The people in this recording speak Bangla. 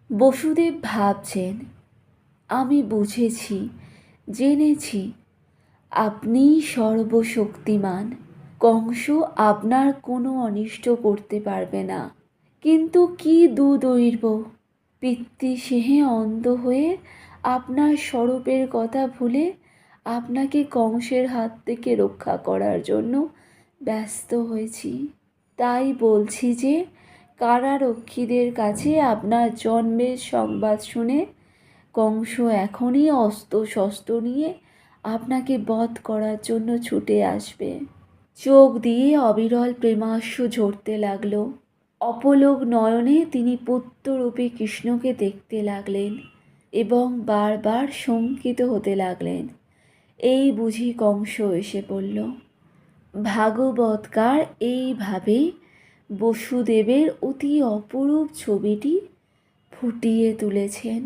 বসুদেব ভাবছেন, আমি বুঝেছি, জেনেছি, আপনিই সর্বশক্তিমান। কংস আপনার কোনো অনিষ্ট করতে পারবে না। কিন্তু কি দুদৈর্য! পিতৃস্নেহে অন্ধ হয়ে আপনার স্বরূপের কথা ভুলে আপনাকে কংসের হাত থেকে রক্ষা করার জন্য ব্যস্ত হয়েছি। তাই বলছি যে কারারক্ষীদের কাছে আপনার জন্মের সংবাদ শুনে কংস এখনই অস্ত্র শস্ত্র নিয়ে আপনাকে বধ করার জন্য ছুটে আসবে। চোখ দিয়ে অবিরল প্রেমাশ্রু ঝরতে লাগলো। অপলক নয়নে তিনি পুত্ররূপী কৃষ্ণকে দেখতে লাগলেন এবং বারবার শঙ্কিত হতে লাগলেন, এই বুঝি কংস এসে পড়ল। ভাগবতকার এইভাবে বসুদেবের অতি অপরূপ ছবিটি ফুটিয়ে তুলেছেন।